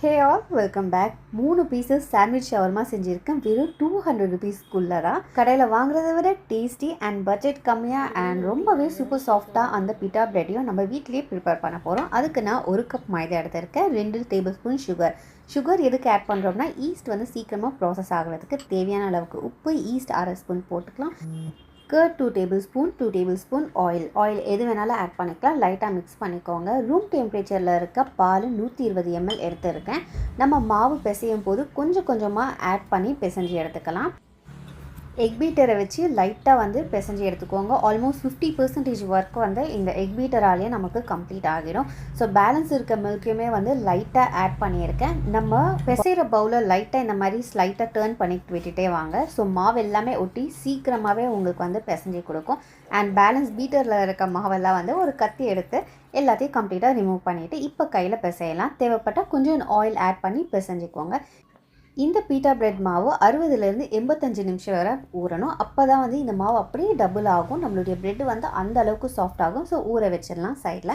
ஹே all welcome back. 3 pieces sandwich shawarma செஞ்சுருக்கேன். வெறும் 200 ருபீஸ்க்குள்ளே தான். கடையில் வாங்குறத விட டேஸ்டி அண்ட் பட்ஜெட் கம்மியாக அண்ட் ரொம்பவே சூப்பர் சாஃப்டாக அந்த பிட்டா பிரெட்டையும் நம்ம வீட்லேயே ப்ரிப்பேர் பண்ண போகிறோம். அதுக்கு நான் 1 கப் மைதா எடுத்திருக்கேன். 2 டேபிள் ஸ்பூன் சுகர் எதுக்கு ஆட் பண்ணுறோம்னா ஈஸ்ட் வந்து சீக்கிரமாக ப்ராசஸ் ஆகிறதுக்கு. தேவையான அளவுக்கு உப்பு, ஈஸ்ட் 1/2 ஸ்பூன் போட்டுக்கலாம். கர்ட் 2 டேபிள் ஸ்பூன் ஆயில் எது வேணாலும் ஆட் பண்ணிக்கலாம். லைட்டாக மிக்ஸ் பண்ணிக்கோங்க. ரூம் டெம்பரேச்சரில் இருக்க பால் 120 ml எடுத்துருக்கேன். நம்ம மாவு பிசையும் போது கொஞ்சம் கொஞ்சமாக ஆட் பண்ணி பிசைஞ்சு எடுத்துக்கலாம். எக் பீட்டரை வச்சு லைட்டாக வந்து பிசைஞ்சு எடுத்துக்கோங்க. ஆல்மோஸ்ட் 50% ஒர்க் வந்து இந்த எக் பீட்டராலேயே நமக்கு கம்ப்ளீட் ஆகிடும். ஸோ பேலன்ஸ் இருக்க மில்க்கையுமே வந்து லைட்டாக ஆட் பண்ணியிருக்கேன். நம்ம பிசைகிற பவுலில் லைட்டாக இந்த மாதிரி ஸ்லைட்டாக டேர்ன் பண்ணிட்டு விட்டுட்டே வாங்க. ஸோ மாவு எல்லாமே ஒட்டி சீக்கிரமாகவே உங்களுக்கு வந்து பிசைஞ்சு கொடுக்கும். அண்ட் பேலன்ஸ் பீட்டரில் இருக்க மாவெல்லாம் வந்து ஒரு கத்தி எடுத்து எல்லாத்தையும் கம்ப்ளீட்டாக ரிமூவ் பண்ணிவிட்டு இப்போ கையில் பிசையலாம். தேவைப்பட்டால் கொஞ்சம் ஆயில் ஆட் பண்ணி பிசைஞ்சிக்கோங்க. இந்த பீட்டா பிரெட் மாவு 60லேருந்து 85 நிமிஷம் வரை ஊறணும். அப்போ தான் வந்து இந்த மாவு அப்படியே டபுள் ஆகும். நம்மளுடைய பிரெட் வந்து அந்த அளவுக்கு சாஃப்ட் ஆகும். ஸோ ஊற வச்சிடலாம் சைடில்.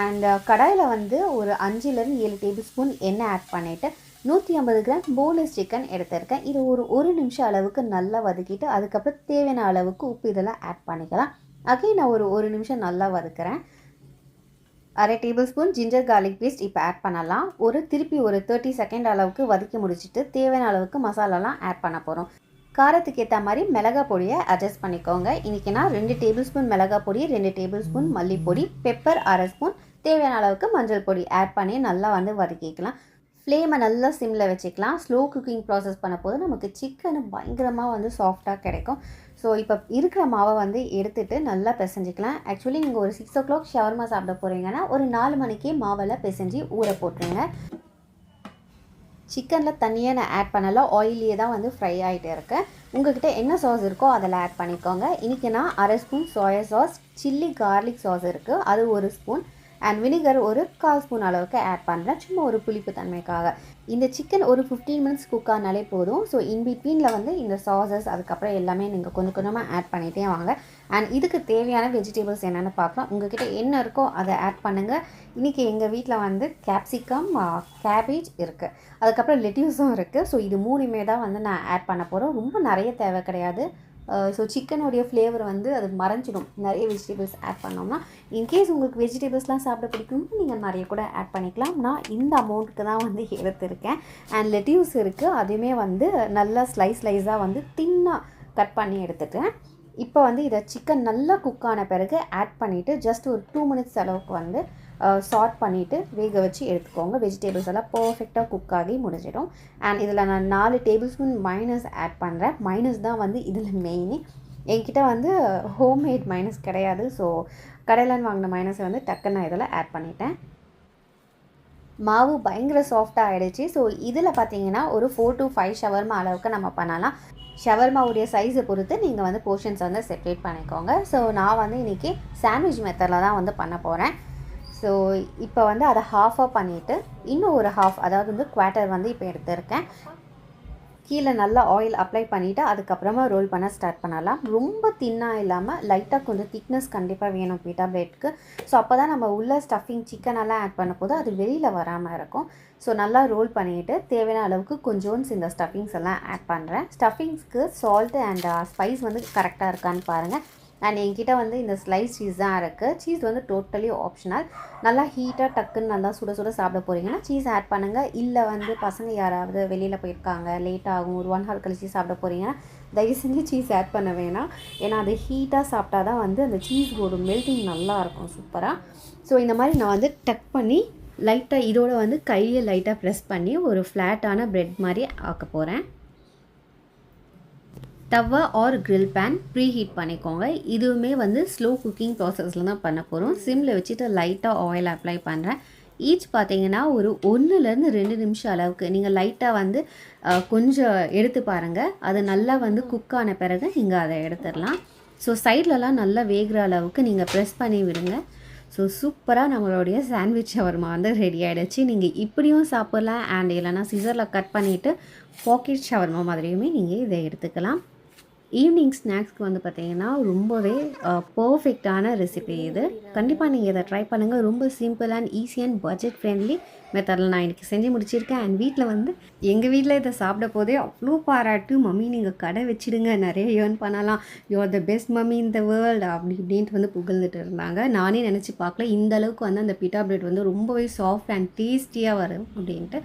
அண்ட் கடாயில் வந்து ஒரு 5லேருந்து 7 டேபிள் ஸ்பூன் எண்ணெய் ஆட் பண்ணிவிட்டு 150 கிராம் போன்லெஸ் சிக்கன் எடுத்திருக்கேன். இது ஒரு நிமிஷம் அளவுக்கு நல்லா வதக்கிட்டு அதுக்கப்புறம் தேவையான அளவுக்கு உப்பு இதெல்லாம் ஆட் பண்ணிக்கலாம். அகைன் நான் ஒரு நிமிஷம் நல்லா வதக்குறேன். 1/2 tablespoon ginger garlic paste இப்போ ஆட் பண்ணலாம். திருப்பி ஒரு 30 செகண்ட் அளவுக்கு வதக்கி முடிச்சுட்டு தேவையான அளவுக்கு மசாலாலாம் ஆட் பண்ண போகிறோம். காரத்துக்கு ஏற்ற மாதிரி மிளகாய் பொடியை அட்ஜஸ்ட் பண்ணிக்கோங்க. இன்றைக்கி நான் 2 டேபிள் ஸ்பூன் மிளகாய் பொடி, 2 டேபிள் ஸ்பூன் மல்லிப்பொடி, பெப்பர் 1/2 ஸ்பூன், தேவையான அளவுக்கு மஞ்சள் பொடி ஆட் பண்ணி நல்லா வந்து வதக்கிக்கலாம். ஃப்ளேமை நல்லா சிம்மில் வச்சுக்கலாம். ஸ்லோ குக்கிங் ப்ராசஸ் பண்ண போது நமக்கு சிக்கனு பயங்கரமாக வந்து சாஃப்டாக கிடைக்கும். ஸோ இப்போ இருக்கிற மாவை வந்து எடுத்துகிட்டு நல்லா பிசைஞ்சிக்கலாம். ஆக்சுவலி நீங்கள் ஒரு 6 o'clock ஷவர்மா சாப்பிட போகிறீங்கன்னா ஒரு 4 மணிக்கே மாவெல்லாம் பிசைஞ்சு ஊற போட்டுருங்க. சிக்கனில் தண்ணியை நான் ஆட் பண்ணல, ஆயிலியே தான் வந்து ஃப்ரை ஆகிட்டு இருக்கேன். உங்கள்கிட்ட என்ன சாஸ் இருக்கோ அதில் ஆட் பண்ணிக்கோங்க. இன்றைக்கி நான் 1/2 spoon soya sauce, chilli garlic sauce இருக்குது, அது 1 ஸ்பூன், அண்ட் வினிகர் ஒரு 1/4 ஸ்பூன் அளவுக்கு ஆட் பண்ணுறேன், சும்மா ஒரு புளிப்பு தன்மைக்காக. இந்த சிக்கன் ஒரு 15 மினிட்ஸ் குக் ஆனாலே போதும். ஸோ இன்பிட்வீனில் வந்து இந்த சாஸஸ் அதுக்கப்புறம் எல்லாமே நீங்கள் கொஞ்சம் கொஞ்சமாக ஆட் பண்ணிகிட்டே வாங்க. அண்ட் இதுக்கு தேவையான வெஜிடபிள்ஸ் என்னென்னு பார்க்கலாம். உங்கள்கிட்ட என்ன இருக்கோ அதை ஆட் பண்ணுங்கள். இன்றைக்கி எங்கள் வீட்டில் வந்து கேப்சிகம், கேபேஜ் இருக்குது, அதுக்கப்புறம் லெட்யூஸும் இருக்குது. ஸோ இது 3மே தான் வந்து நான் ஆட் பண்ண போகிறோம். ரொம்ப நிறைய தேவை கிடையாது. ஸோ சிக்கனுடைய ஃப்ளேவர் வந்து அது மறைஞ்சிடும் நிறைய வெஜிடபிள்ஸ் ஆட் பண்ணோம்னா. இன்கேஸ் உங்களுக்கு வெஜிடபிள்ஸ்லாம் சாப்பிட பிடிக்கும்னா நீங்கள் நிறைய கூட ஆட் பண்ணிக்கலாம். நான் இந்த அமௌண்ட்டுக்கு தான் வந்து எடுத்திருக்கேன். அண்ட் லெட்யூஸ் இருக்குது, அதுவுமே வந்து நல்லா ஸ்லைஸாக வந்து தின்னாக கட் பண்ணி எடுத்துட்டேன். இப்போ வந்து இதை சிக்கன் நல்லா குக் ஆன பிறகு ஆட் பண்ணிவிட்டு ஜஸ்ட் ஒரு 2 மினிட்ஸ் அளவுக்கு வந்து சாட் பண்ணிவிட்டு வேக வச்சு எடுத்துக்கோங்க. வெஜிடபிள்ஸ் எல்லாம் பர்ஃபெக்டாக குக் ஆகி முடிஞ்சிடும். அண்ட் இதில் நான் 4 டேபிள் ஸ்பூன் மைனஸ் ஆட் பண்ணுறேன். மைனஸ் தான் வந்து இதில் மெயினே. என்கிட்ட வந்து ஹோம்மேட் மைனஸ் கிடையாது. ஸோ கடையிலன்னு வாங்கின மைனஸை வந்து டக்குன்னு நான் இதில் ஆட் பண்ணிட்டேன். மாவு பயங்கர சாஃப்டாக ஆகிடுச்சு. ஸோ இதில் பார்த்தீங்கன்னா ஒரு 4 to 5 ஷவர்மா அளவுக்கு நம்ம பண்ணலாம். ஷவர்மாவுடைய சைஸை பொறுத்து நீங்கள் வந்து போர்ஷன்ஸ் வந்து செப்ரேட் பண்ணிக்கோங்க. ஸோ நான் வந்து இன்றைக்கி சாண்ட்விச் மெத்தடில் தான் வந்து பண்ண போகிறேன். ஸோ இப்போ வந்து அதை ஹாஃபாக பண்ணிவிட்டு இன்னும் ஒரு ஹாஃப், அதாவது வந்து குவார்ட்டர் வந்து இப்போ எடுத்துருக்கேன். கீழே நல்லா ஆயில் அப்ளை பண்ணிவிட்டு அதுக்கப்புறமா ரோல் பண்ண ஸ்டார்ட் பண்ணலாம். ரொம்ப தின்னாக இல்லாமல் லைட்டாக கொஞ்சம் திக்னஸ் கண்டிப்பாக வேணும் பீட்டா பிரெட்க்கு. ஸோ அப்போ தான் நம்ம உள்ள ஸ்டஃபிங் சிக்கனெல்லாம் ஆட் பண்ண போது அது வெளியில் வராமல் இருக்கும். ஸோ நல்லா ரோல் பண்ணிவிட்டு தேவையான அளவுக்கு கொஞ்சோண்டு இந்த ஸ்டஃபிங்ஸ் எல்லாம் ஆட் பண்ணுறேன். ஸ்டஃபிங்ஸ்க்கு சால்ட்டு அண்ட் ஸ்பைஸ் வந்து கரெக்டாக இருக்கான்னு பாருங்கள். அண்ட் என்கிட்ட வந்து இந்த ஸ்லைஸ் சீஸ் தான் இருக்குது. சீஸ் வந்து டோட்டலி ஆப்ஷனல். நல்லா ஹீட்டாக டக்குன்னு நல்லா சுட சுட சாப்பிட போகிறீங்கன்னா சீஸ் ஆட் பண்ணுங்கள். இல்லை வந்து பசங்க யாராவது வெளியில் போயிருக்காங்க, லேட் ஆகும், ஒரு 1 hour கழிச்சு சாப்பிட போகிறீங்கன்னா தயவு செஞ்சு சீஸ் ஆட் பண்ண வேணாம். ஏன்னா அது ஹீட்டாக சாப்பிட்டா தான் வந்து அந்த சீஸோட மெல்ட்டிங் நல்லாயிருக்கும் சூப்பராக. ஸோ இந்த மாதிரி நான் வந்து டக் பண்ணி லைட்டாக இதோட வந்து கையை லைட்டாக ப்ரெஸ் பண்ணி ஒரு ஃப்ளாட்டான ப்ரெட் மாதிரி ஆக்க போகிறேன். Tawa or grill pan preheat பண்ணிக்கோங்க. இதுவுமே வந்து ஸ்லோ குக்கிங் ப்ராசஸில் தான் பண்ண போகிறோம். சிம்மில் வச்சுட்டு லைட்டாக ஆயில் அப்ளை பண்ணுறேன். ஈச் பார்த்தீங்கன்னா ஒரு 1லேருந்து 2 நிமிஷம் அளவுக்கு நீங்கள் லைட்டாக வந்து கொஞ்சம் எடுத்து பாருங்கள். அது நல்லா வந்து குக் ஆன பிறகு நீங்கள் அதை எடுத்துடலாம். ஸோ சைட்லலாம் நல்லா வேகிற அளவுக்கு நீங்கள் ப்ரெஸ் பண்ணி விடுங்க. ஸோ சூப்பராக நம்மளுடைய சாண்ட்விச் ஷவர்மா வந்து ரெடி ஆகிடுச்சு. நீங்கள் இப்படியும் சாப்பிட்லாம், அண்ட் இல்லைனா சிசரில் கட் பண்ணிவிட்டு பாக்கெட் ஷவர்மா மாதிரியுமே நீங்கள் இதை எடுத்துக்கலாம். ஈவினிங் ஸ்நாக்ஸ்க்கு வந்து பார்த்தீங்கன்னா ரொம்பவே பர்ஃபெக்டான ரெசிபி இது. கண்டிப்பாக நீங்கள் இதை ட்ரை பண்ணுங்கள். ரொம்ப simple and easy and budget friendly மெத்தடில் நான் இன்றைக்கி செஞ்சு முடிச்சிருக்கேன். அண்ட் வீட்டில் வந்து எங்கள் வீட்டில் இதை சாப்பிட போதே அவ்வளோ பாராட்டு, மம்மி நீங்கள் கடை வச்சுடுங்க, நிறைய ஏர்ன் பண்ணலாம், you are the best mummy in the world அப்படி இப்படின்ட்டு வந்து புகழ்ந்துட்டு இருந்தாங்க. நானே நினச்சி பார்க்கல இந்த அளவுக்கு வந்து அந்த பிட்டா பிரெட் வந்து ரொம்பவே சாஃப்ட் அண்ட் டேஸ்டியாக வரும் அப்படின்ட்டு.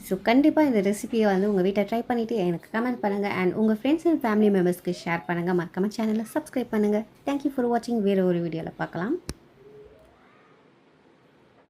ஸோ கண்டிப்பாக இந்த ரெசிபியை வந்து உங்கள் வீட்டை ட்ரை பண்ணிவிட்டு எனக்கு கமெண்ட் பண்ணுங்கள். அண்ட் உங்கள் ஃப்ரெண்ட்ஸ் அண்ட் ஃபேமிலி மெம்பர்ஸ்க்கு ஷேர் பண்ணுங்கள். மறக்காம சேனலை சப்ஸ்கிரைப் பண்ணுங்கள். தேங்க்யூ ஃபார் வாட்சிங். வேறு ஒரு வீடியோவில் பார்க்கலாம்.